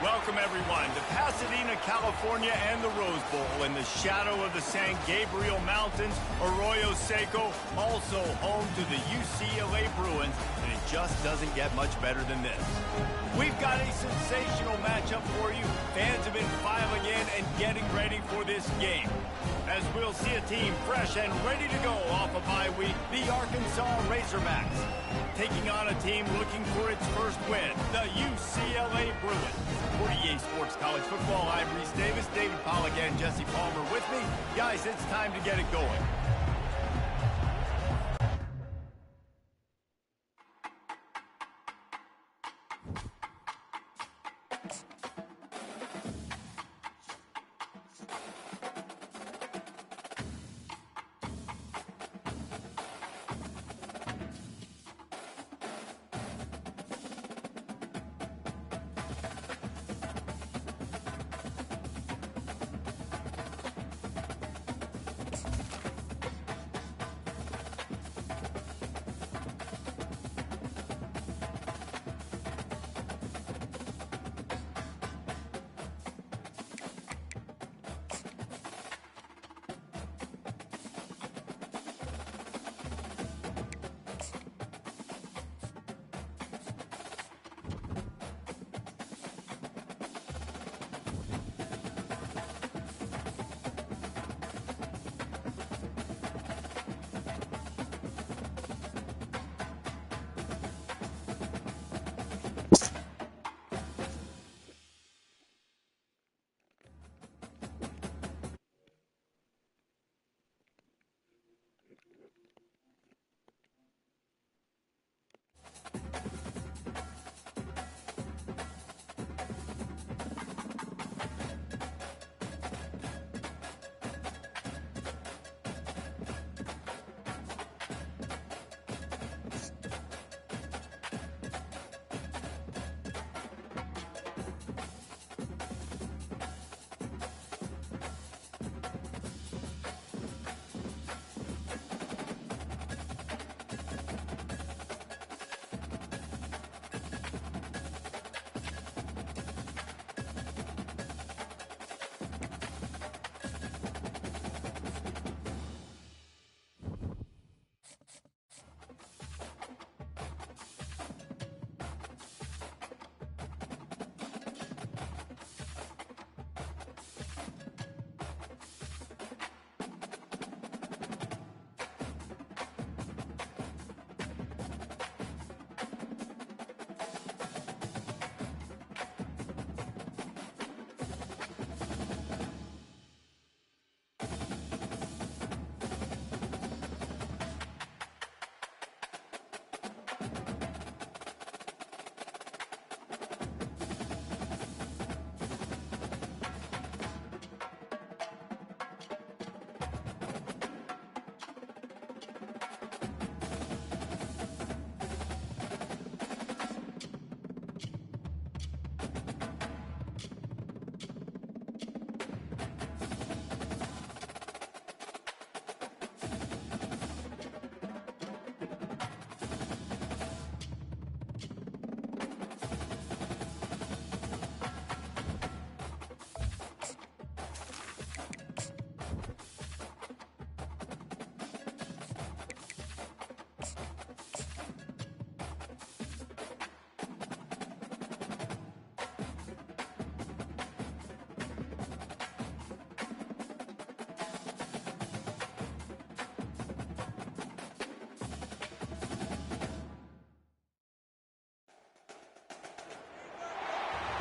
Welcome, everyone, to Pasadena, California and the Rose Bowl in the shadow of the San Gabriel Mountains. Arroyo Seco, also home to the UCLA Bruins, and it just doesn't get much better than this. We've got a sensational matchup for you. Fans have been filing in and getting ready for this game, as we'll see a team fresh and ready to go off a bye week, the Arkansas Razorbacks, taking on a team looking for its first win, the UCLA Bruins. For EA Sports College Football, I'm Reese Davis, David Pollack, and Jesse Palmer with me. Guys, it's time to get it going.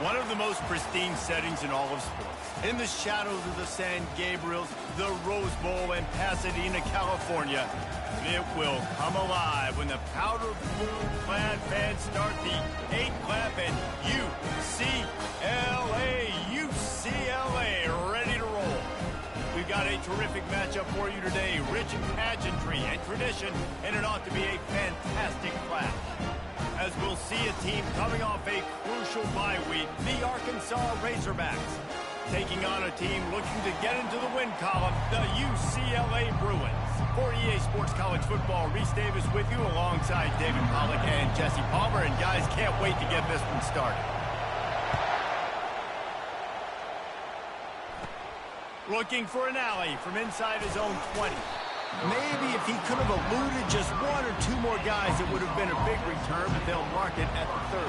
One of the most pristine settings in all of sports. In the shadows of the San Gabriels, the Rose Bowl in Pasadena, California, it will come alive when the powder blue-clad fans start the 8-clap and UCLA ready to roll. We've got a terrific matchup for you today, rich in pageantry and tradition, and it ought to be a fantastic clash. As we'll see a team coming off a crucial bye week, the Arkansas Razorbacks, taking on a team looking to get into the win column, the UCLA Bruins. For EA Sports College Football, Reese Davis with you alongside David Pollack and Jesse Palmer. And guys, can't wait to get this one started. Looking for an alley from inside his own 20. Maybe if he could have eluded just one or two more guys, it would have been a big return, but they'll mark it at the 30.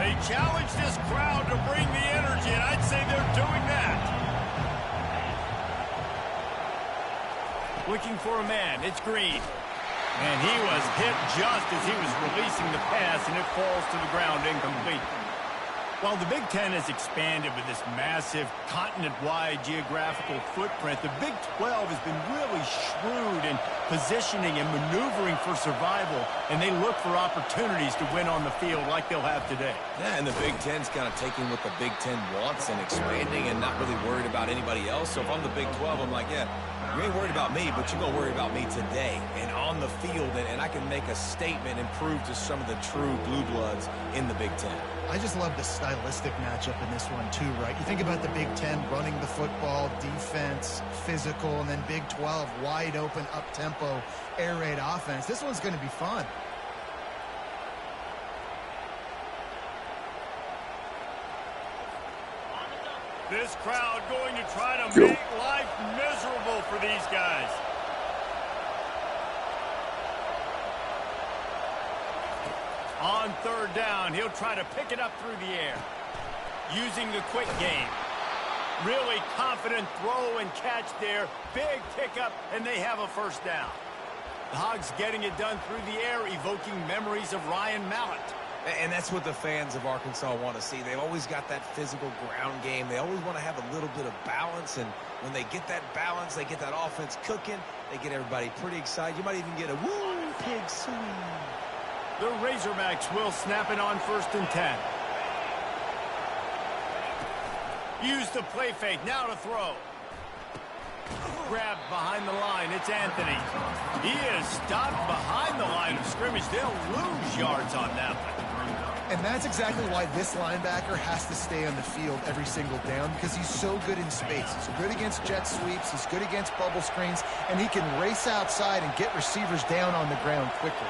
They challenge this crowd to bring the energy, and I'd say they're doing that. Looking for a man, it's Green. And he was hit just as he was releasing the pass, and it falls to the ground incomplete. While the Big Ten has expanded with this massive continent-wide geographical footprint, the Big 12 has been really shrewd in positioning and maneuvering for survival, and they look for opportunities to win on the field like they'll have today. Yeah, and the Big Ten's kind of taking what the Big Ten wants and expanding and not really worried about anybody else. So if I'm the Big 12, I'm like, yeah, you ain't worried about me, but you're going to worry about me today and on the field, and I can make a statement and prove to some of the true blue bloods in the Big Ten. I just love the stylistic matchup in this one too, right? You think about the Big Ten running the football, defense, physical, and then Big 12 wide open, up-tempo, air raid offense. This one's going to be fun. This crowd going to try to make life miserable for these guys. On third down, he'll try to pick it up through the air. Using the quick game. Really confident throw and catch there. Big pickup, and they have a first down. The Hogs getting it done through the air, evoking memories of Ryan Mallett. And that's what the fans of Arkansas want to see. They've always got that physical ground game. They always want to have a little bit of balance, and when they get that balance, they get that offense cooking, they get everybody pretty excited. You might even get a woo, pig swing. The Razorbacks will snap it on 1st and 10. Use the play fake, now to throw. Grabbed behind the line, it's Anthony. He is stopped behind the line of scrimmage. They'll lose yards on that one. And that's exactly why this linebacker has to stay on the field every single down, because he's so good in space. He's good against jet sweeps, he's good against bubble screens, and he can race outside and get receivers down on the ground quickly.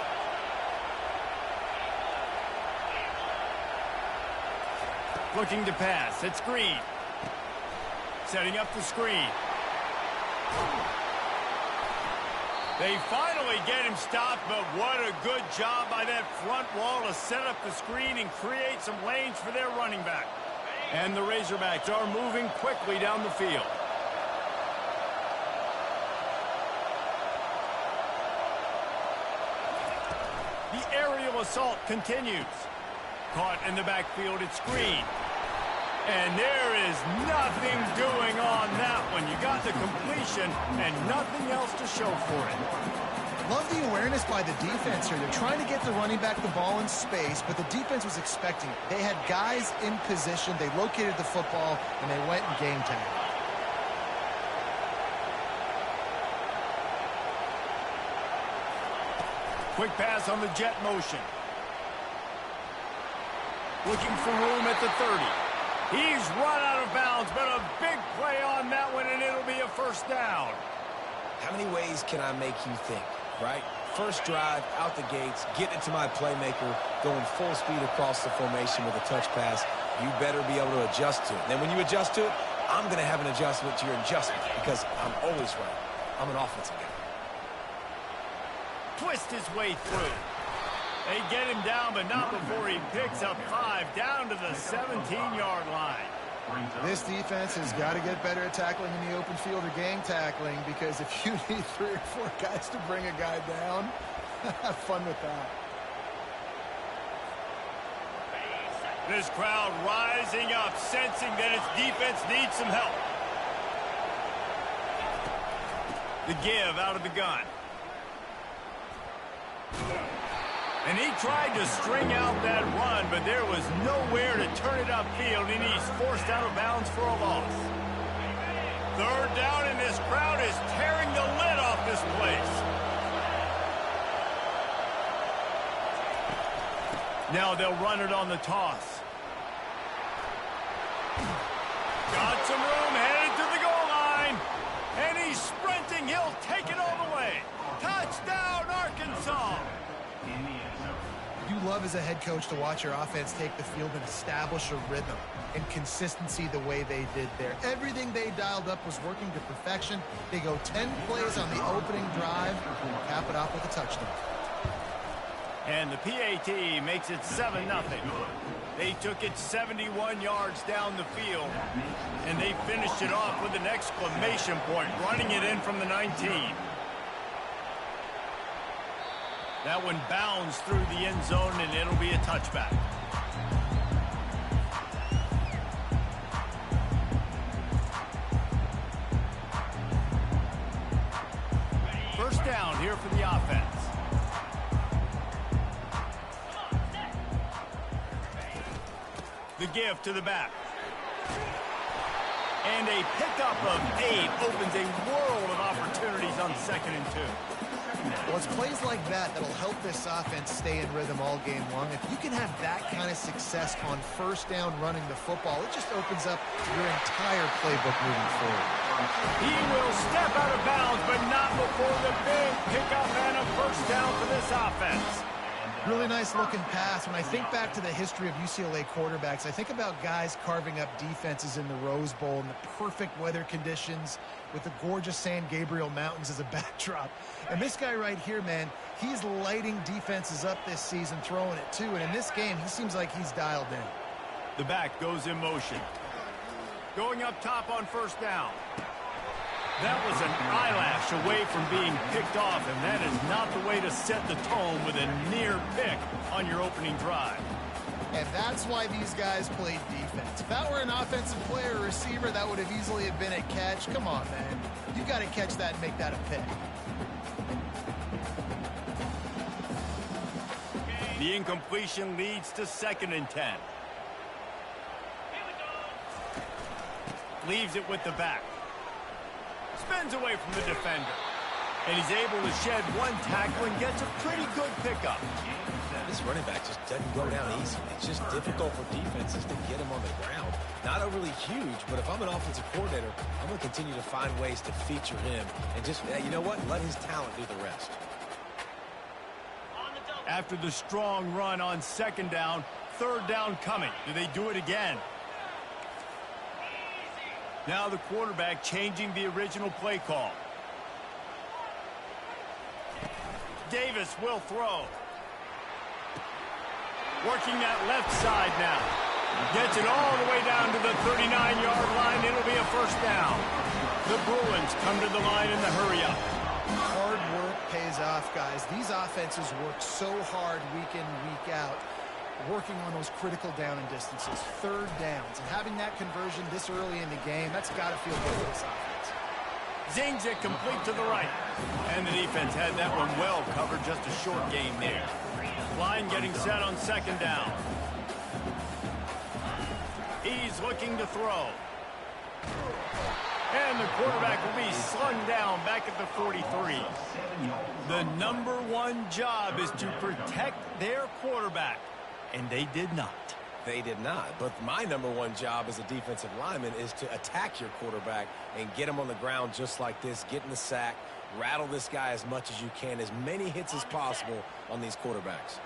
Looking to pass, it's Green. Setting up the screen. They finally get him stopped, but what a good job by that front wall to set up the screen and create some lanes for their running back. And the Razorbacks are moving quickly down the field. The aerial assault continues. Caught in the backfield, it's Green. And there is nothing doing on that one. You got the completion and nothing else to show for it. Love the awareness by the defense here. They're trying to get the running back the ball in space, but the defense was expecting it. They had guys in position. They located the football, and they went and game tagged. Quick pass on the jet motion. Looking for room at the 30. He's run out of bounds, but a big play on that one, and it'll be a first down. How many ways can I make you think, right? First drive, out the gates, getting it to my playmaker, going full speed across the formation with a touch pass. You better be able to adjust to it. And then when you adjust to it, I'm going to have an adjustment to your adjustment because I'm always right. I'm an offensive guy. Twist his way through. They get him down, but not before he picks up 5 down to the 17-yard line. This defense has got to get better at tackling in the open field or gang tackling, because if you need 3 or 4 guys to bring a guy down, have fun with that. This crowd rising up, sensing that its defense needs some help. The give out of the gun. And he tried to string out that run, but there was nowhere to turn it upfield, and he's forced out of bounds for a loss. Third down, and this crowd is tearing the lid off this place. Now they'll run it on the toss. Got some room, headed to the goal line. And he's sprinting. He'll take it all the way. Touchdown, Arkansas. You love love as a head coach to watch your offense take the field and establish a rhythm and consistency the way they did there. Everything they dialed up was working to perfection. They go 10 plays on the opening drive, cap it off with a touchdown. And the PAT makes it 7-0. They took it 71 yards down the field, and they finished it off with an exclamation point, running it in from the 19. That one bounds through the end zone, and it'll be a touchback. First down here for the offense. The give to the back. And a pickup of 8 opens a world of opportunities on 2nd and 2. Well, it's plays like that that'll help this offense stay in rhythm all game long. If you can have that kind of success on first down running the football, it just opens up your entire playbook moving forward. He will step out of bounds, but not before the big pickup and a first down for this offense. Really nice looking pass. When I think back to the history of UCLA quarterbacks, I think about guys carving up defenses in the Rose Bowl in the perfect weather conditions with the gorgeous San Gabriel Mountains as a backdrop. And this guy right here, man, he's lighting defenses up this season, throwing it too. And in this game, he seems like he's dialed in. The back goes in motion. Going up top on first down. That was an eyelash away from being picked off, and that is not the way to set the tone with a near pick on your opening drive. And that's why these guys played defense. If that were an offensive player or receiver, that would have easily have been a catch. Come on, man. You got to catch that and make that a pick. The incompletion leads to 2nd and 10. Leaves it with the back. Spins away from the defender. And he's able to shed one tackle and gets a pretty good pickup. This running back just doesn't go down easy. It's just difficult for defenses to get him on the ground. Not overly huge, but if I'm an offensive coordinator, I'm going to continue to find ways to feature him and just, you know what, let his talent do the rest. After the strong run on 2nd down, 3rd down coming. Do they do it again? Now the quarterback changing the original play call. Davis will throw. Working that left side now. Gets it all the way down to the 39-yard line. It'll be a first down. The Bruins come to the line in the hurry up. Hard work pays off, guys. These offenses work so hard week in, week out, working on those critical down and distances, 3rd downs, and having that conversion this early in the game, that's got to feel good for this offense. Zings it complete to the right. And the defense had that one well covered, just a short gain there. Line getting set on 2nd down. He's looking to throw. And the quarterback will be slung down back at the 43. The #1 job is to protect their quarterback. And they did not. They did not. But my #1 job as a defensive lineman is to attack your quarterback and get him on the ground just like this, get in the sack, rattle this guy as much as you can, as many hits as possible on these quarterbacks.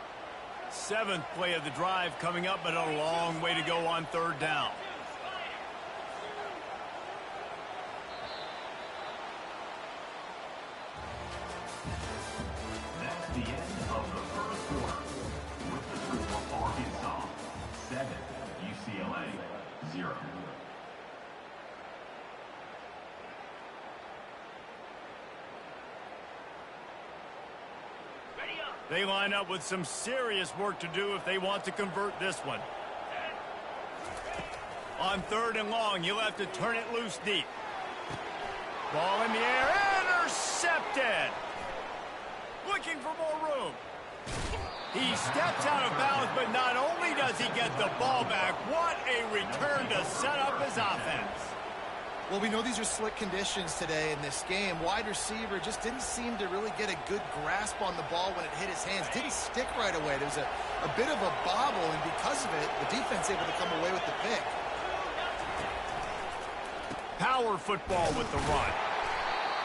7th play of the drive coming up, but a long way to go on 3rd down. That's the end of the first quarter. With the score, Arkansas 7, UCLA 0. They line up with some serious work to do if they want to convert this one. On 3rd and long, he'll have to turn it loose deep. Ball in the air, intercepted. Looking for more room. He steps out of bounds, but not only does he get the ball back, what a return to set up his offense. Well, we know these are slick conditions today in this game. Wide receiver just didn't seem to really get a good grasp on the ball when it hit his hands. Didn't stick right away. There was a bit of a bobble, and because of it, the defense able to come away with the pick. Power football with the run.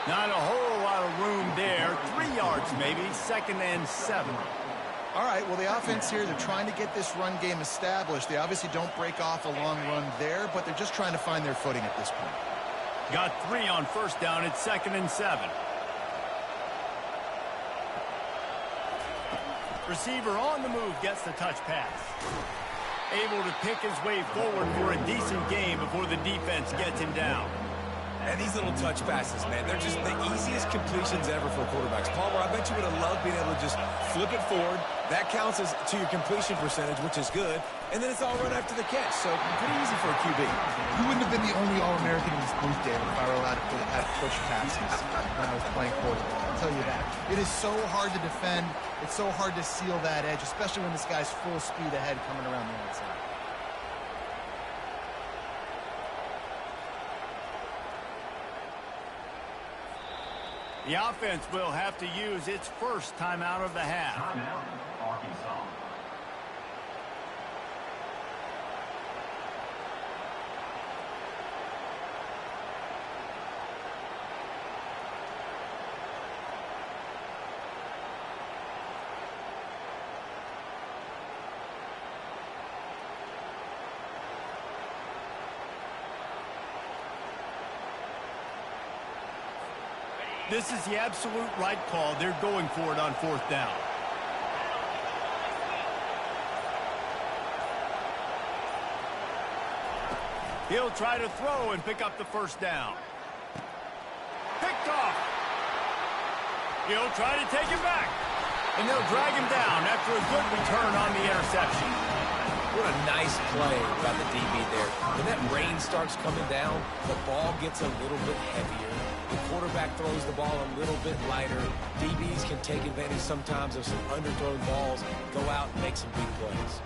Not a whole lot of room there. 3 yards maybe, 2nd and 7. All right, well, the offense here, they're trying to get this run game established. They obviously don't break off a long run there, but they're just trying to find their footing at this point. Got 3 on first down. It's 2nd and 7. Receiver on the move gets the touch pass. Able to pick his way forward for a decent game before the defense gets him down. And these little touch passes, man, they're just the easiest completions ever for quarterbacks. Palmer, I bet you would have loved being able to just flip it forward. That counts as to your completion percentage, which is good. And then it's all run after the catch, so pretty easy for a QB. You wouldn't have been the only All-American in this booth, David, if I were allowed to have push passes when I was playing quarterback. I'll tell you that. It is so hard to defend. It's so hard to seal that edge, especially when this guy's full speed ahead coming around the outside. The offense will have to use its first timeout of the half. Timeout, Arkansas. This is the absolute right call. They're going for it on 4th down. He'll try to throw and pick up the first down. Picked off. He'll try to take it back. And they'll drag him down after a good return on the interception. What a nice play by the DB there. When that rain starts coming down, the ball gets a little bit heavier. The quarterback throws the ball a little bit lighter. DBs can take advantage sometimes of some underthrown balls, go out and make some big plays.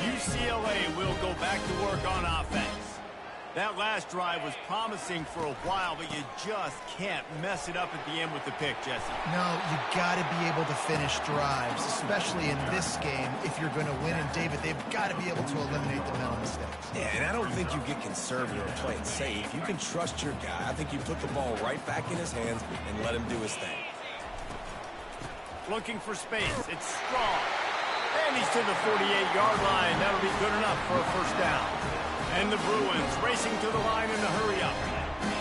UCLA will go back to work on offense. That last drive was promising for a while, but you just can't mess it up at the end with the pick, Jesse. No, you got to be able to finish drives, especially in this game if you're going to win. And, David, they've got to be able to eliminate the mental mistakes. Yeah, and I don't think you get conservative or play it safe. You can trust your guy. I think you put the ball right back in his hands and let him do his thing. Looking for space. It's strong. And he's to the 48-yard line. That'll be good enough for a first down. And the Bruins racing to the line in a hurry-up.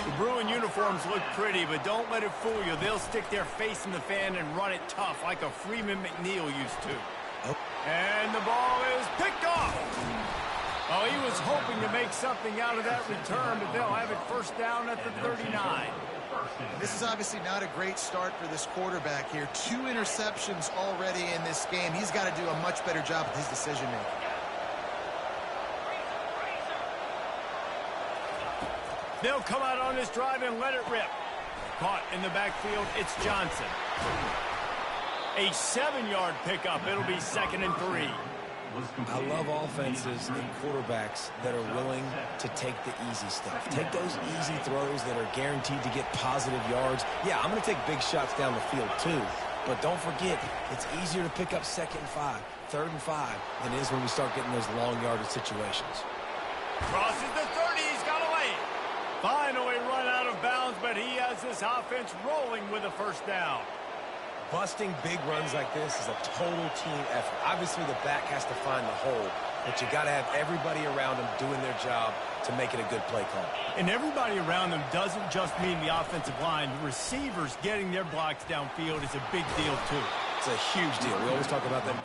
The Bruin uniforms look pretty, but don't let it fool you. They'll stick their face in the fan and run it tough like a Freeman McNeil used to. Oh. And the ball is picked off. Well, he was hoping to make something out of that return, but they'll have it first down at the 39. This is obviously not a great start for this quarterback here. 2 interceptions already in this game. He's got to do a much better job with his decision-making. They'll come out on this drive and let it rip. Caught in the backfield, it's Johnson. A 7-yard pickup. It'll be 2nd and 3. I love offenses and quarterbacks that are willing to take the easy stuff. Take those easy throws that are guaranteed to get positive yards. Yeah, I'm going to take big shots down the field too. But don't forget, it's easier to pick up 2nd and 5, 3rd and 5 than it is when we start getting those long yardage situations. Crosses the 30. He's got away. Finally run out of bounds, but he has this offense rolling with a first down. Busting big runs like this is a total team effort. Obviously, the back has to find the hole, but you got to have everybody around them doing their job to make it a good play call. And everybody around them doesn't just mean the offensive line. The receivers getting their blocks downfield is a big deal, too. It's a huge deal. We always talk about that.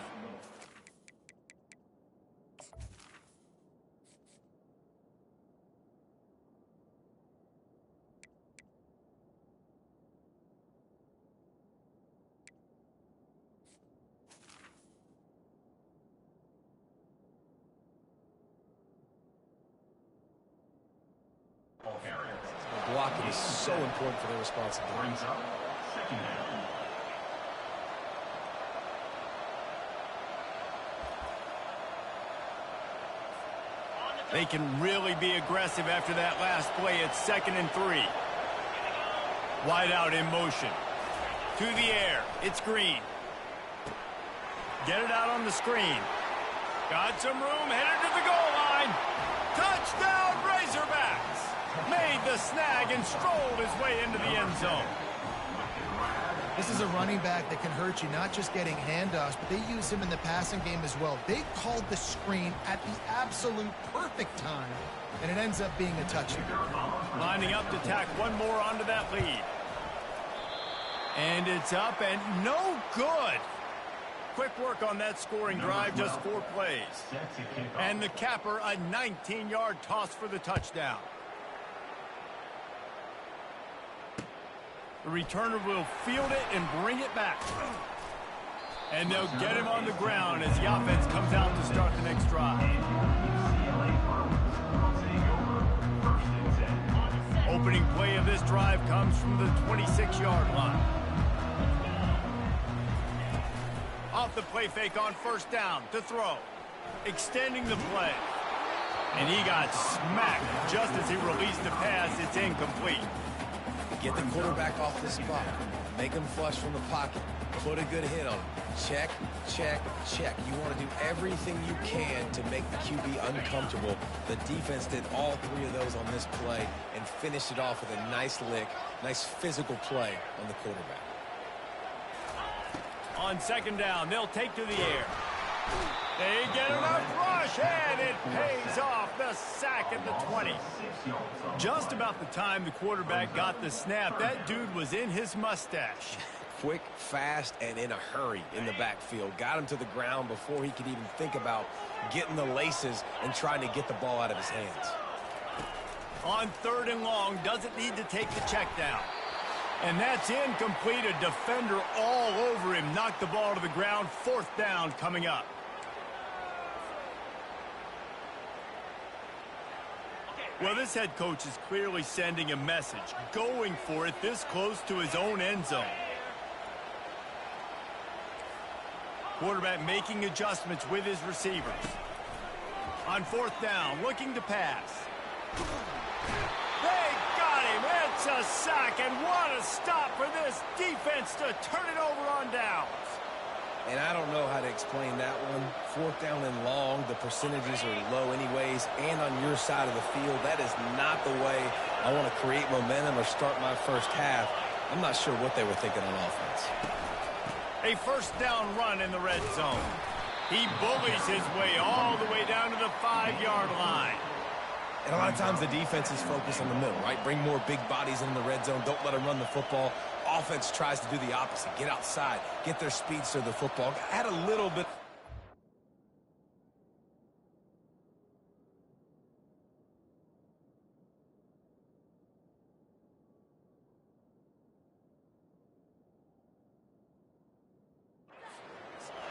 Blocking is so important for their responsibility. Brings up 2nd down. They can really be aggressive after that last play. It's 2nd and 3. Wide out in motion. To the air. It's Green. Get it out on the screen. Got some room. Headed to the goal line. Touchdown, Razorbacks! Made the snag and strolled his way into the end zone. This is a running back that can hurt you, not just getting handoffs, but they use him in the passing game as well. They called the screen at the absolute perfect time, and it ends up being a touchdown. Lining up to tack one more onto that lead. And it's up and no good. Quick work on that scoring drive, just 4 plays. And the capper, a 19-yard toss for the touchdown. The returner will field it and bring it back. And they'll get him on the ground as the offense comes out to start the next drive. Opening play of this drive comes from the 26-yard line. Off the play fake on first down to throw. Extending the play. And he got smacked just as he released the pass. It's incomplete. Get the quarterback off the spot. Make him flush from the pocket. Put a good hit on him. Check, check, check. You want to do everything you can to make the QB uncomfortable. The defense did all 3 of those on this play and finished it off with a nice lick, nice physical play on the quarterback. On second down, they'll take to the air. They get enough rush, and it pays off. The sack at the 20. Just about the time the quarterback got the snap, that dude was in his mustache. Quick, fast, and in a hurry in the backfield. Got him to the ground before he could even think about getting the laces and trying to get the ball out of his hands. On third and long, doesn't need to take the check down. And that's incomplete. A defender all over him. Knocked the ball to the ground. Fourth down coming up. Well, this head coach is clearly sending a message. Going for it this close to his own end zone. Quarterback making adjustments with his receivers. On fourth down, looking to pass. They got him. It's a sack, and what a stop for this defense to turn it over on downs. And I don't know how to explain that one. Fourth down and long, the percentages are low anyways, and on your side of the field, that is not the way I want to create momentum or start my first half. I'm not sure what they were thinking on offense. A first down run in the red zone. He bullies his way all the way down to the 5-yard line. And a lot of times the defense is focused on the middle, right? Bring more big bodies in the red zone. Don't let them run the football. Offense tries to do the opposite. Get outside. Get their speedster the football. Add a little bit.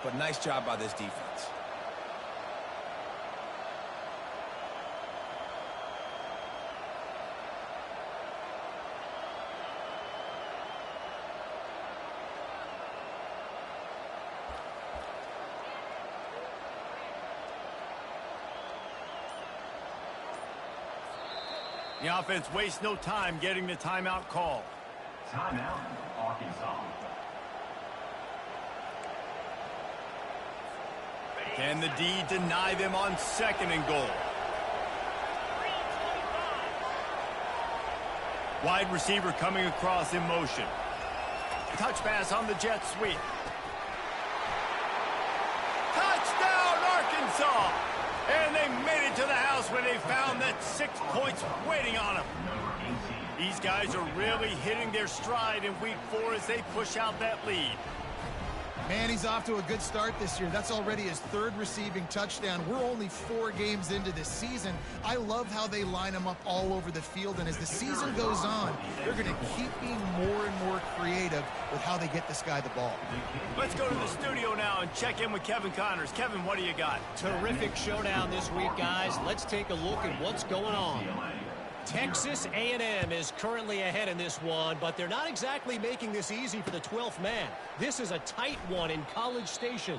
But nice job by this defense. The offense wastes no time getting the timeout call. Timeout, Arkansas. Can the D deny them on second and goal? Wide receiver coming across in motion. Touch pass on the jet sweep. Touchdown, Arkansas! And they made it to the house when they found that 6 points waiting on them. These guys are really hitting their stride in week 4 as they push out that lead. Man, he's off to a good start this year. That's already his 3rd receiving touchdown. We're only 4 games into this season. I love how they line him up all over the field, and as the season goes on, they're going to keep being more and more creative with how they get this guy the ball. Let's go to the studio now and check in with Kevin Connors. Kevin, what do you got? Terrific showdown this week, guys. Let's take a look at what's going on. Texas A&M is currently ahead in this one, but they're not exactly making this easy for the 12th man. This is a tight one in College Station.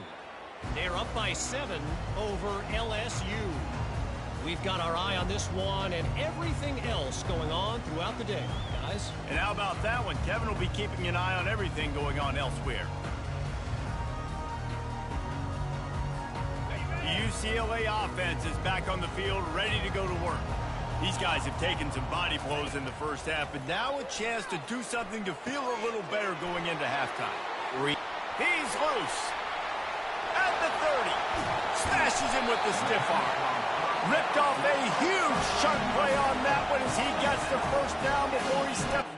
They're up by 7 over LSU. We've got our eye on this one and everything else going on throughout the day, guys. And how about that one? Kevin will be keeping an eye on everything going on elsewhere. UCLA offense is back on the field, ready to go to work. These guys have taken some body blows in the first half, but now a chance to do something to feel a little better going into halftime. He's loose. At the 30. Smashes him with the stiff arm. Ripped off a huge sharp play on that one as he gets the first down before he steps.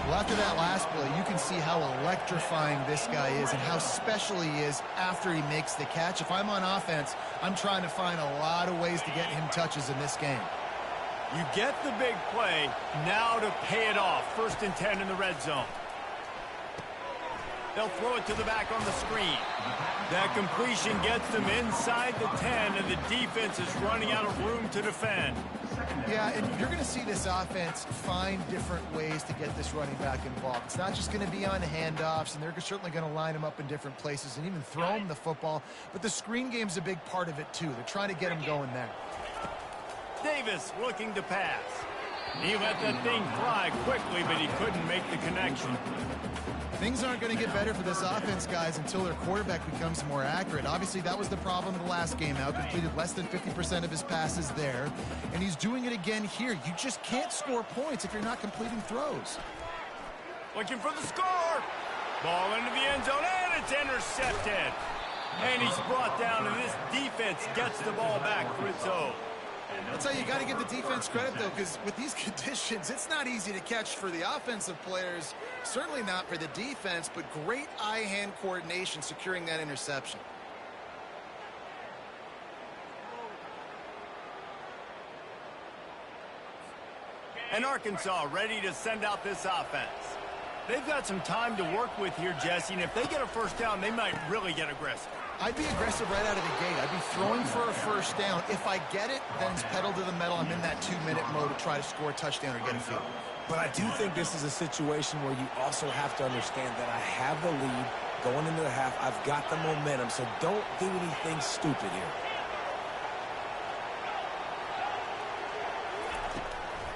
Well, after that last play, you can see how electrifying this guy is and how special he is after he makes the catch. If I'm on offense, I'm trying to find a lot of ways to get him touches in this game. You get the big play, now to pay it off. 1st and 10 in the red zone. They'll throw it to the back on the screen. That completion gets them inside the 10, and the defense is running out of room to defend. Yeah, and you're going to see this offense find different ways to get this running back involved. It's not just going to be on handoffs, and they're certainly going to line him up in different places and even throw him the football. But the screen game's a big part of it, too. They're trying to get him going there. Davis looking to pass. He let that thing fly quickly, but he couldn't make the connection. Things aren't going to get better for this offense, guys, until their quarterback becomes more accurate. Obviously, that was the problem in the last game out. Completed less than 50% of his passes there. And he's doing it again here. You just can't score points if you're not completing throws. Looking for the score. Ball into the end zone, and it's intercepted. And he's brought down, and this defense gets the ball back for its own. That's how you got to give the defense credit, though, because with these conditions, it's not easy to catch for the offensive players, certainly not for the defense, but great eye-hand coordination securing that interception. And Arkansas ready to send out this offense. They've got some time to work with here, Jesse, and if they get a first down, they might really get aggressive. I'd be aggressive right out of the gate. I'd be throwing for a first down. If I get it, then it's pedal to the metal. I'm in that 2-minute mode to try to score a touchdown or get a field. But I do think this is a situation where you also have to understand that I have the lead going into the half. I've got the momentum, so don't do anything stupid here.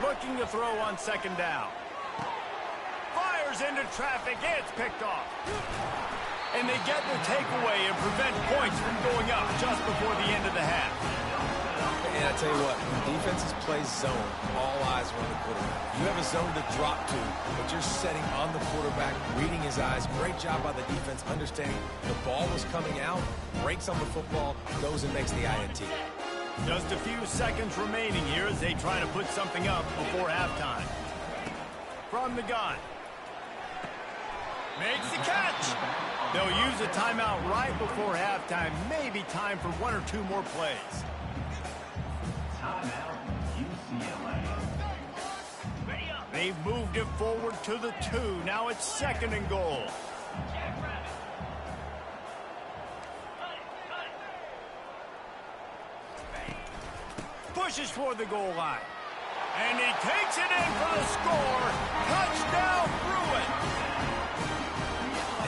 Looking to throw on 2nd down. Fires into traffic. It's picked off. And they get the takeaway and prevent points from going up just before the end of the half. And I tell you what, when defenses play zone, all eyes are on the quarterback. You have a zone to drop to, but you're setting on the quarterback, reading his eyes. Great job by the defense, understanding the ball was coming out, breaks on the football, goes and makes the INT. Just a few seconds remaining here as they try to put something up before halftime. From the gun. Makes the catch. They'll use a timeout right before halftime. Maybe time for 1 or 2 more plays. Timeout, UCLA. They've moved it forward to the 2. Now it's 2nd and goal. Pushes for the goal line. And he takes it in for the score. Touchdown, Bruins.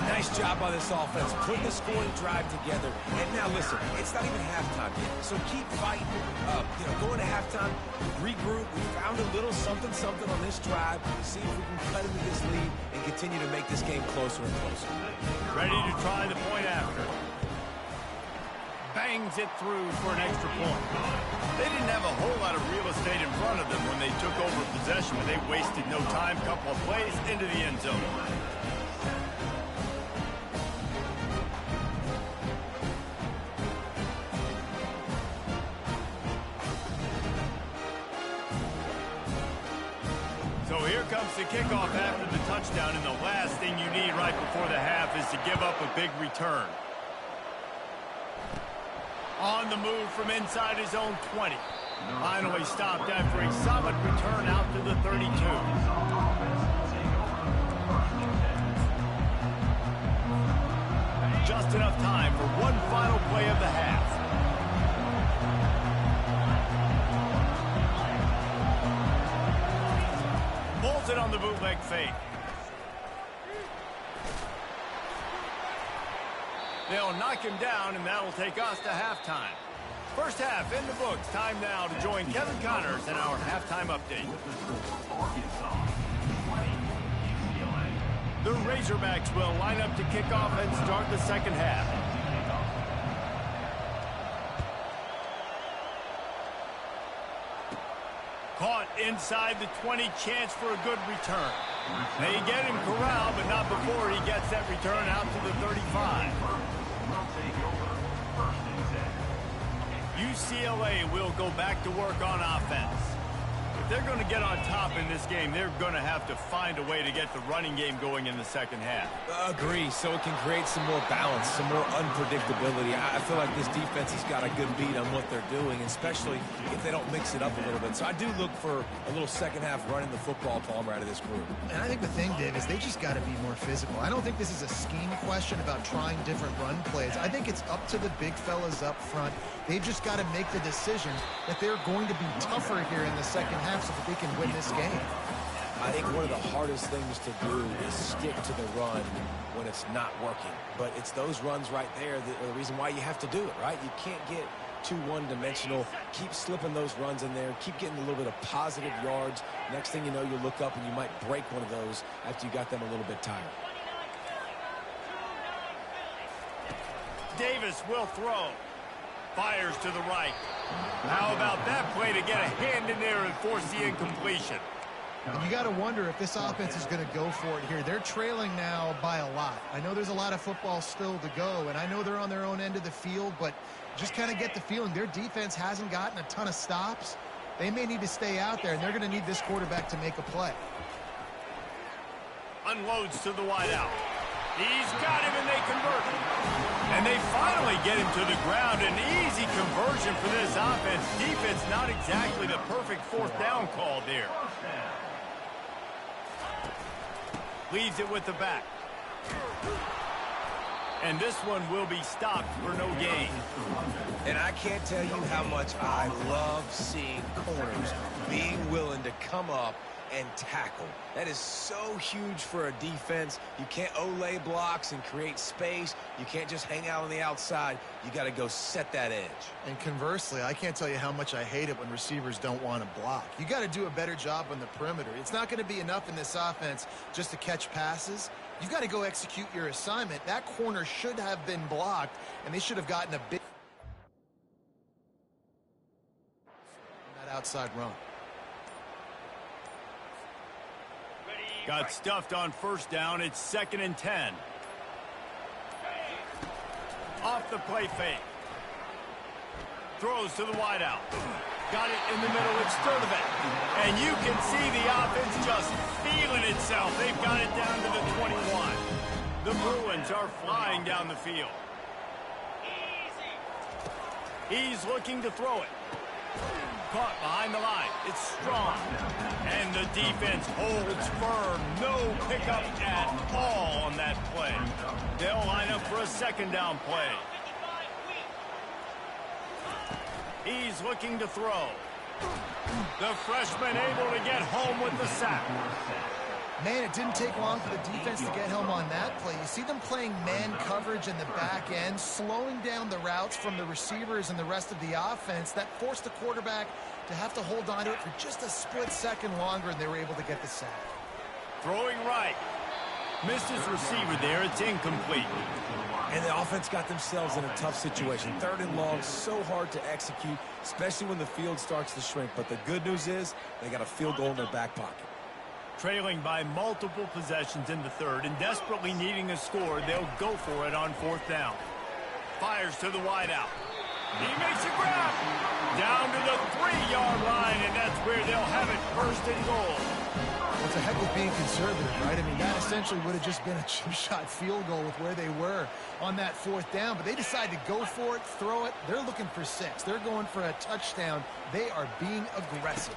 Nice job by this offense, putting the scoring drive together. And now listen, it's not even halftime yet, so keep fighting. Going to halftime, regroup. We found a little something on this drive. See if we can cut into this lead and continue to make this game closer and closer. Ready to try the point after. Bangs it through for an extra point. They didn't have a whole lot of real estate in front of them when they took over possession, but they wasted no time. Couple of plays into the end zone. So here comes the kickoff after the touchdown, and the last thing you need right before the half is to give up a big return. On the move from inside his own 20. Finally stopped after a solid return out to the 32. Just enough time for one final play of the half. Pulls it on the bootleg fake. They'll knock him down, and that'll take us to halftime. First half in the books. Time now to join Kevin Connors in our halftime update. The Your Razorbacks will line up to kick off and start the second half. Caught inside the 20, chance for a good return. They get him corralled, but not before he gets that return out to the 35. UCLA will go back to work on offense. If they're going to get on top in this game, they're going to have to find a way to get the running game going in the second half. Agree, so it can create some more balance, some more unpredictability. I feel like this defense has got a good beat on what they're doing, especially if they don't mix it up a little bit. So I do look for a little second half running the football, Palmer, out of this group. And I think the thing, Dave, is they just got to be more physical. I don't think this is a scheme question about trying different run plays. I think it's up to the big fellas up front. They've just got to make the decision that they're going to be tougher here in the second half so that they can win this game. I think one of the hardest things to do is stick to the run when it's not working. But it's those runs right there that are the reason why you have to do it, right? You can't get too one-dimensional. Keep slipping those runs in there. Keep getting a little bit of positive yards. Next thing you know, you look up and you might break one of those after you got them a little bit tired. Davis will throw. Fires to the right. How about that play to get a hand in there and force the incompletion? And you got to wonder if this offense is going to go for it here. They're trailing now by a lot. I know there's a lot of football still to go, and I know they're on their own end of the field, but just kind of get the feeling their defense hasn't gotten a ton of stops. They may need to stay out there, and they're going to need this quarterback to make a play. Unloads to the wideout. He's got him, and they convert. And they finally get him to the ground. An easy conversion for this offense. Defense not exactly the perfect fourth down call there. Leaves it with the back. And this one will be stopped for no gain. And I can't tell you how much I love seeing corners being willing to come up and tackle. That is so huge for a defense. You can't olay blocks and create space. You can't just hang out on the outside. You got to go set that edge. And conversely, I can't tell you how much I hate it when receivers don't want to block. You got to do a better job on the perimeter. It's not going to be enough in this offense just to catch passes. You've got to go execute your assignment. That corner should have been blocked, and they should have gotten a big that outside run. Got stuffed on first down. It's 2nd and 10. Off the play fake. Throws to the wideout. Got it in the middle. It's Sturdivant. And you can see the offense just feeling itself. They've got it down to the 21. The Bruins are flying down the field. He's looking to throw it. Caught behind the line. It's Strong. And the defense holds firm. No pickup at all on that play. They'll line up for a second down play. He's looking to throw. The freshman able to get home with the sack. Man, it didn't take long for the defense to get home on that play. You see them playing man coverage in the back end, slowing down the routes from the receivers and the rest of the offense. That forced the quarterback to have to hold on to it for just a split second longer, and they were able to get the sack. Throwing right. Missed his receiver there. It's incomplete. And the offense got themselves in a tough situation. 3rd and long, so hard to execute, especially when the field starts to shrink. But the good news is they got a field goal in their back pocket. Trailing by multiple possessions in the 3rd and desperately needing a score, they'll go for it on 4th down. Fires to the wideout. He makes a grab. Down to the 3-yard line, and that's where they'll have it 1st and goal. Well, it's a heck of being conservative, right? I mean, that essentially would have just been a chip-shot field goal with where they were on that 4th down, but they decided to go for it, throw it. They're looking for 6. They're going for a touchdown. They are being aggressive.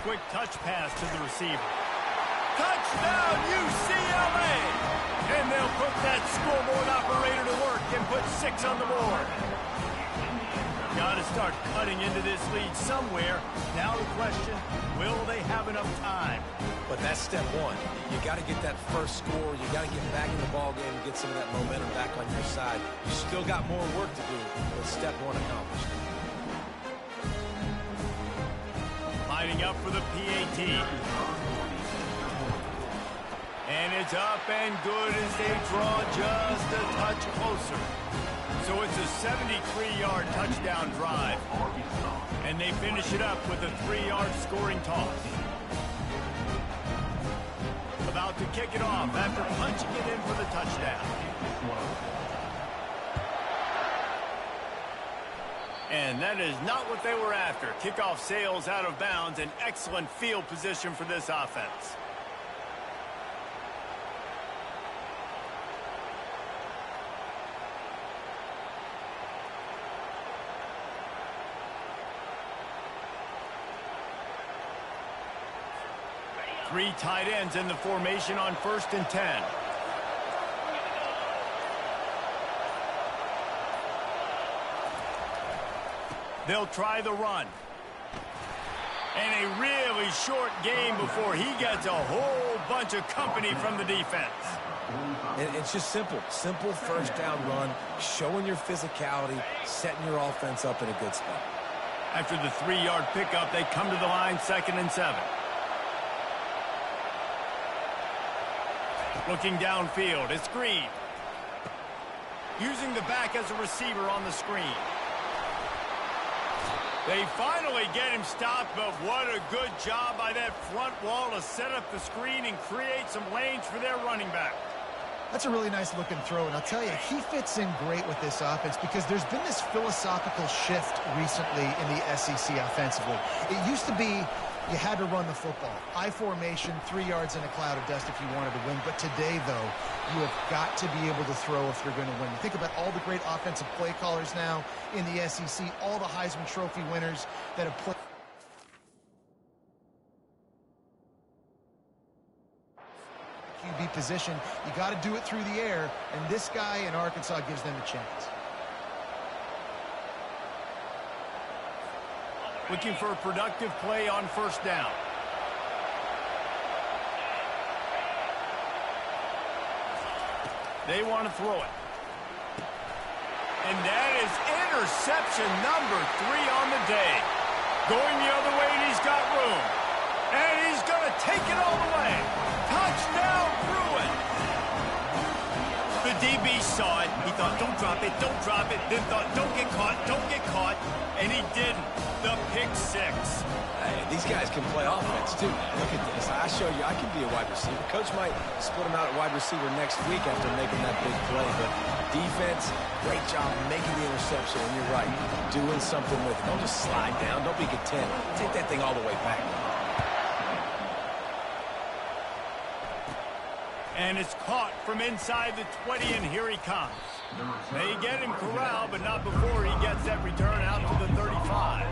Quick touch pass to the receiver. Touchdown, UCLA! And they'll put that scoreboard operator to work and put 6 on the board. Got to start cutting into this lead somewhere. Now the question, will they have enough time? But that's step one. You got to get that first score. You got to get back in the ball game and get some of that momentum back on your side. You still got more work to do, but step one accomplished. Lining up for the PAT. And It's up and good as they draw just a touch closer. So it's a 73-yard touchdown drive. And they finish it up with a 3-yard scoring toss. About to kick it off after punching it in for the touchdown. And that is not what they were after. Kickoff sails out of bounds, and excellent field position for this offense. Three tight ends in the formation on 1st and 10. They'll try the run. And a really short game before he gets a whole bunch of company from the defense. And it's just simple. Simple first down run, showing your physicality, setting your offense up in a good spot. After the 3-yard pickup, they come to the line 2nd and 7. Looking downfield, it's Green. Using the back as a receiver on the screen. They finally get him stopped, but what a good job by that front wall to set up the screen and create some lanes for their running back. That's a really nice looking throw, and I'll tell you, he fits in great with this offense because there's been this philosophical shift recently in the SEC offensively. It used to be you had to run the football. I formation, 3 yards in a cloud of dust if you wanted to win. But today, though, you have got to be able to throw if you're going to win. You think about all the great offensive play callers now in the SEC, all the Heisman Trophy winners that have played QB position. You got to do it through the air, and this guy in Arkansas gives them a chance. Looking for a productive play on 1st down. They want to throw it. And that is interception number 3 on the day. Going the other way, and he's got room. And he's going to take it all the way. Touchdown, Bruin. The DB saw it. He thought, don't drop it, don't drop it. Then thought, don't get caught, don't get caught. And he didn't. The pick 6. Hey, these guys can play offense, too. Look at this. I show you I can be a wide receiver. Coach might split him out at wide receiver next week after making that big play. But defense, great job making the interception. And you're right, doing something with it. Don't just slide down. Don't be content. Take that thing all the way back. And it's caught from inside the 20, and here he comes. They get him corralled, but not before he gets that return out to the 35.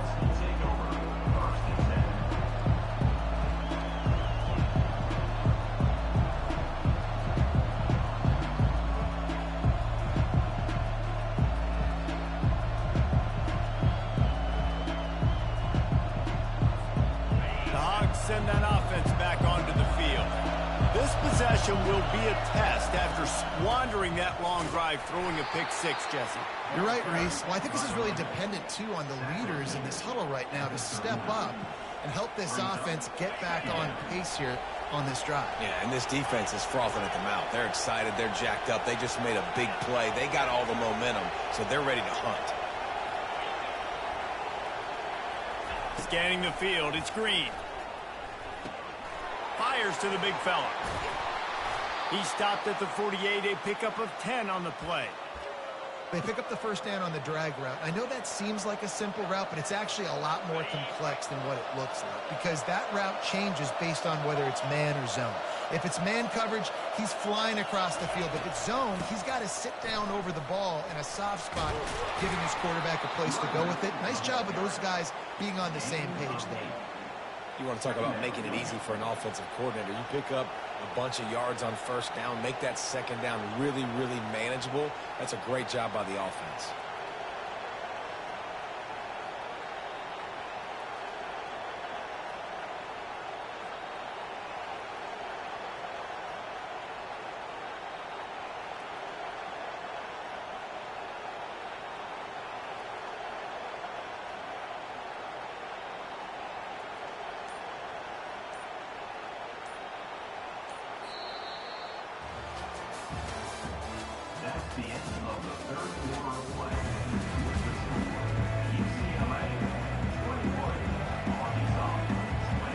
The Hogs send that offense back onto the field. This possession will be a test after squandering that long drive, throwing a pick 6, Jesse. You're right, Reese. Well, I think this is really dependent, too, on the leaders in this huddle right now to step up and help this offense get back on pace here on this drive. Yeah, and this defense is frothing at the mouth. They're excited. They're jacked up. They just made a big play. They got all the momentum, so they're ready to hunt. Scanning the field, it's Green. Fires to the big fella. He stopped at the 48, a pickup of 10 on the play. They pick up the first down on the drag route. I know that seems like a simple route, but it's actually a lot more complex than what it looks like because that route changes based on whether it's man or zone. If it's man coverage, he's flying across the field. If it's zone, he's got to sit down over the ball in a soft spot, giving his quarterback a place to go with it. Nice job of those guys being on the same page there. You want to talk about making it easy for an offensive coordinator. You pick up a bunch of yards on first down, make that second down really, really manageable. That's a great job by the offense. third quarter of play. With the score, UCLA 21, Arkansas 20.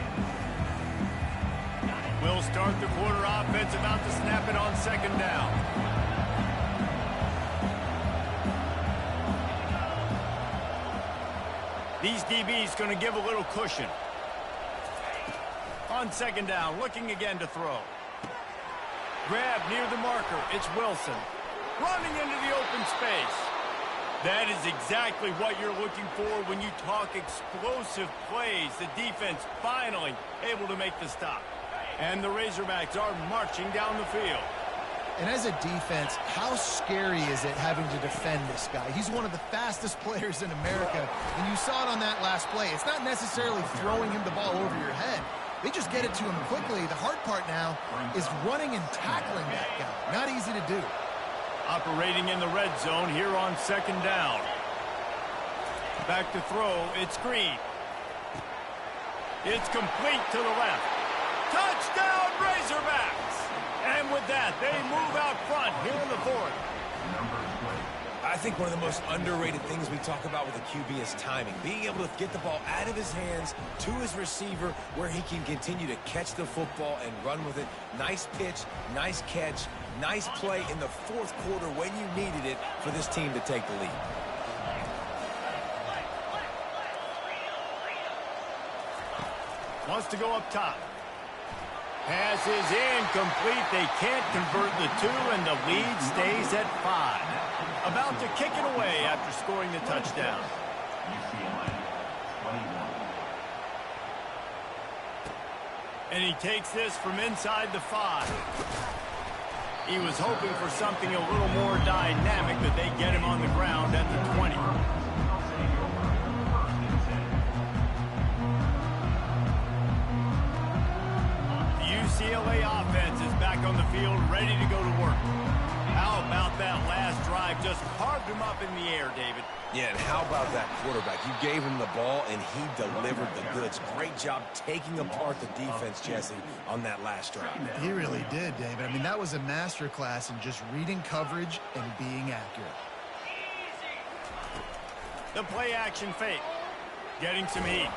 We'll start the quarter offense, about to snap it on second down. These DBs going to give a little cushion. On second down, looking again to throw. Grab near the marker. It's Wilson. Running into the open space. That is exactly what you're looking for when you talk explosive plays. The defense finally able to make the stop. And the Razorbacks are marching down the field. And as a defense, how scary is it having to defend this guy? He's one of the fastest players in America, and you saw it on that last play. It's not necessarily throwing him the ball over your head. They just get it to him quickly. The hard part now is running and tackling that guy. Not easy to do. Operating in the red zone here on second down. Back to throw. It's Green. It's complete to the left. Touchdown, Razorbacks! And with that, they move out front here in the fourth. I think one of the most underrated things we talk about with a QB is timing. Being able to get the ball out of his hands to his receiver where he can continue to catch the football and run with it. Nice pitch, nice catch, nice play in the fourth quarter when you needed it for this team to take the lead. Wants to go up top. Pass is incomplete. They can't convert the two, and the lead stays at 5. About to kick it away after scoring the touchdown. UCLA 21. And he takes this from inside the 5. He was hoping for something a little more dynamic, but they get him on the ground at the 20. UCLA offense is back on the field, ready to go to work. How about that last drive? Just carved him up in the air, David. Yeah, and how about that quarterback? You gave him the ball, and he delivered the goods. Great job taking apart the defense, Jesse, on that last drive. He really did, David. I mean, that was a masterclass in just reading coverage and being accurate. The play-action fake. Getting some heat.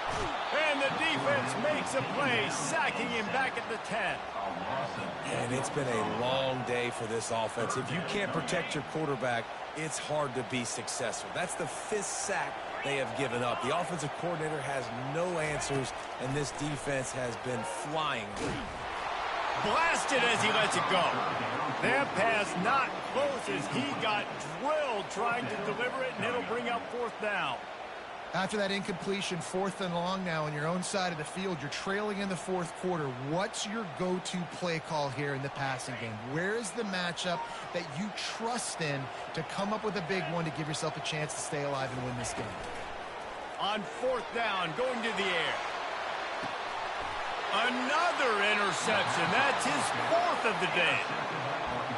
And the defense makes a play, sacking him back at the 10. And it's been a long day for this offense. If you can't protect your quarterback, it's hard to be successful. That's the 5th sack they have given up. The offensive coordinator has no answers, and this defense has been flying. Blasted as he lets it go. That pass not close as he got drilled trying to deliver it, and it'll bring up 4th down. After that incompletion, 4th and long now on your own side of the field, you're trailing in the fourth quarter. What's your go-to play call here in the passing game? Where is the matchup that you trust in to come up with a big one to give yourself a chance to stay alive and win this game? On 4th down, going to the air. Another interception. That's his 4th of the day.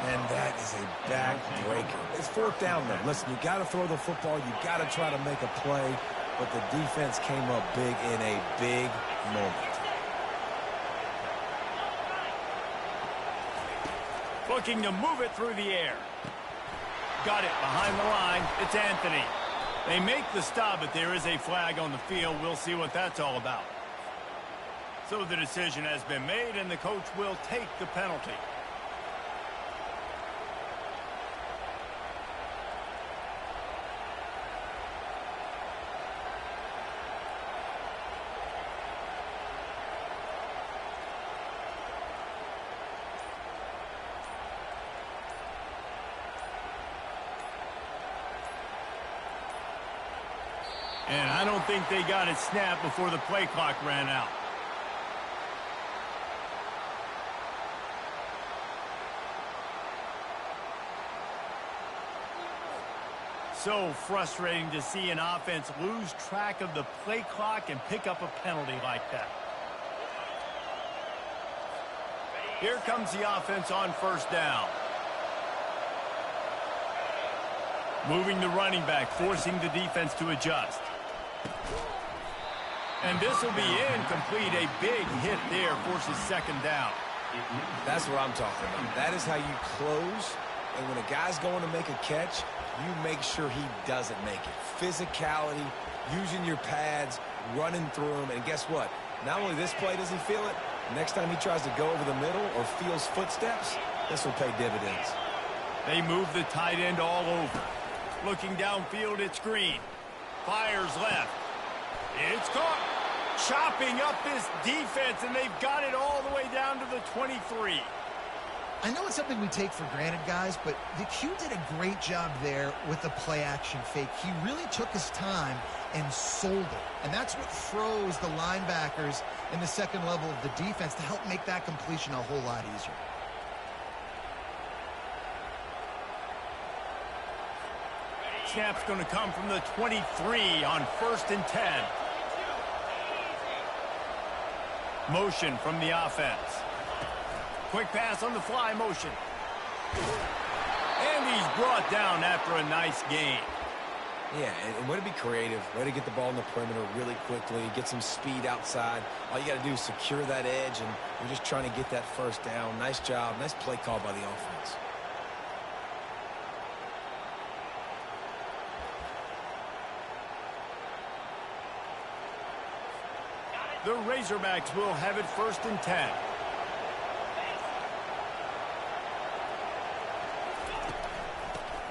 And that is a back-breaker. It's 4th down, though. Listen, you got to throw the football. You got to try to make a play. But the defense came up big in a big moment. Looking to move it through the air. Got it behind the line. It's Anthony. They make the stop, but there is a flag on the field. We'll see what that's all about. So the decision has been made, and the coach will take the penalty. And I don't think they got it snapped before the play clock ran out. So frustrating to see an offense lose track of the play clock and pick up a penalty like that. Here comes the offense on 1st down. Moving the running back, forcing the defense to adjust. And this will be incomplete. A big hit there forces 2nd down. That's what I'm talking about. That is how you close And when a guy's going to make a catch, you make sure he doesn't make it. Physicality, using your pads, running through him. And guess what? Not only this play does he feel it, next time he tries to go over the middle or feels footsteps, this will pay dividends. They move the tight end all over. Looking downfield, it's Green. Fires left. It's caught. Chopping up this defense, and they've got it all the way down to the 23. I know it's something we take for granted, guys, but the Q did a great job there with the play-action fake. He really took his time and sold it. And that's what froze the linebackers in the second level of the defense to help make that completion a whole lot easier. Snap's going to come from the 23 on 1st and 10. Motion from the offense. Quick pass on the fly motion. And he's brought down after a nice gain. Yeah, and way to be creative, way to get the ball in the perimeter really quickly, get some speed outside. All you got to do is secure that edge, and you're just trying to get that first down. Nice job, nice play call by the offense. The Razorbacks will have it 1st and 10.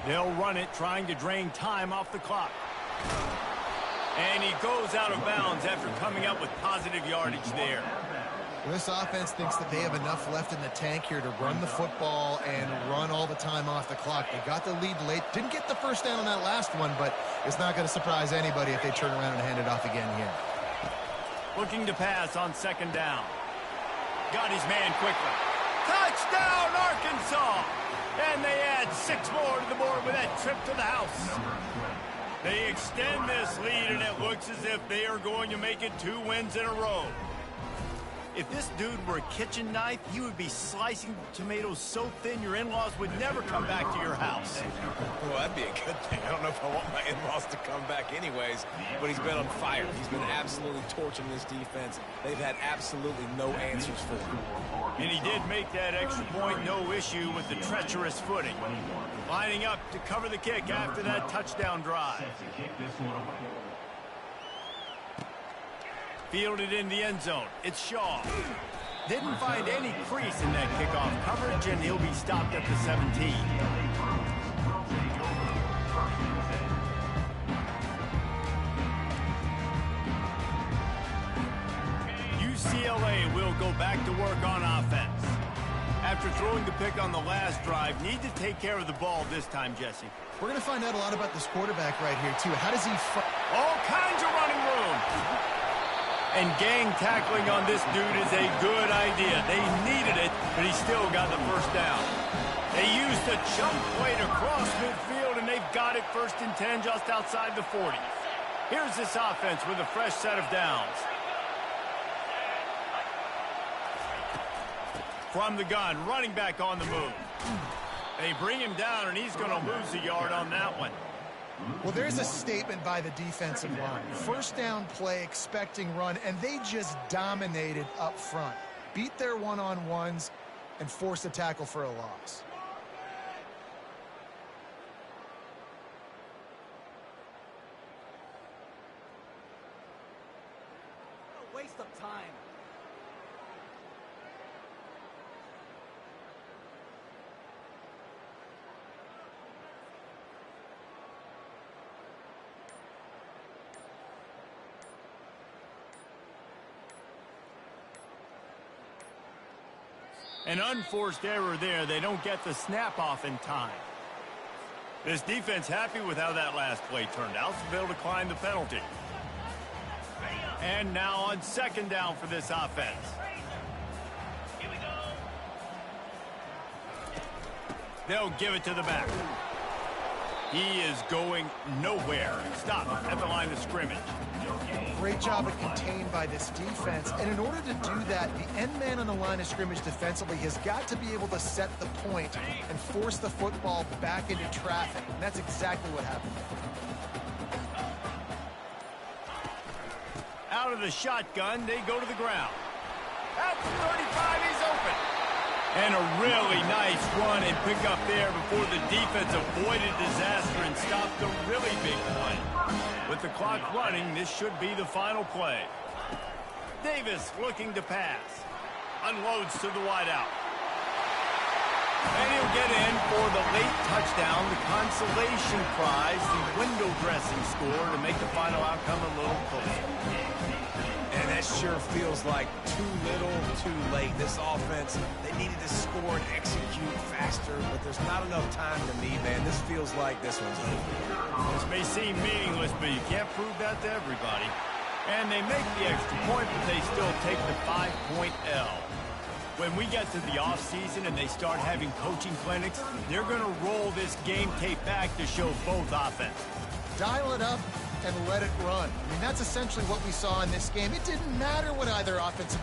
They'll run it, trying to drain time off the clock. And he goes out of bounds after coming up with positive yardage there. This offense thinks that they have enough left in the tank here to run the football and run all the time off the clock. They got the lead late. Didn't get the first down on that last one, but it's not going to surprise anybody if they turn around and hand it off again here. Looking to pass on 2nd down. Got his man quickly. Touchdown, Arkansas! And they add 6 more to the board with that trip to the house. They extend this lead, and it looks as if they are going to make it 2 wins in a row. If this dude were a kitchen knife, he would be slicing tomatoes so thin your in-laws would never come back to your house. Well, that'd be a good thing. I don't know if I want my in-laws to come back anyways, but he's been on fire. He's been absolutely torching this defense. They've had absolutely no answers for him. And he did make that extra point, no issue with the treacherous footing. Lining up to cover the kick after that touchdown drive. Fielded in the end zone. It's Shaw. Didn't find any crease in that kickoff coverage, and he'll be stopped at the 17. UCLA will go back to work on offense. After throwing the pick on the last drive, need to take care of the ball this time, Jesse. We're going to find out a lot about this quarterback right here, too. How does he all kinds of running room. And gang tackling on this dude is a good idea. They needed it, but he still got the first down. They used a jump play to cross midfield, and they've got it 1st and 10 just outside the 40. Here's this offense with a fresh set of downs. From the gun, running back on the move. They bring him down, and he's going to lose a yard on that one. Well, there's a statement by the defensive line. First down play, expecting run, and they just dominated up front. Beat their one-on-ones and forced a tackle for a loss. What a waste of time. An unforced error there. They don't get the snap off in time. This defense happy with how that last play turned out, so they'll decline the penalty. And now on 2nd down for this offense. Here we go. They'll give it to the back. He is going nowhere. Stop at the line of scrimmage. Great job of contained by this defense. And in order to do that, the end man on the line of scrimmage defensively has got to be able to set the point and force the football back into traffic. And that's exactly what happened. Out of the shotgun, they go to the ground. At the 35, he's open. And a really nice run and pick up there before the defense avoided disaster and stopped a really big play. With the clock running, this should be the final play. Davis looking to pass. Unloads to the wideout. And he'll get in for the late touchdown, the consolation prize, the window dressing score to make the final outcome a little closer. And that sure feels like too little, too late. This offense, they needed to score and execute faster, but there's not enough time to me, man. This feels like this one's over. This may seem meaningless, but you can't prove that to everybody. And they make the extra point, but they still take the 5-point L. When we get to the offseason and they start having coaching clinics, they're going to roll this game tape back to show both offense. Dial it up and let it run. I mean, that's essentially what we saw in this game. It didn't matter what either offensive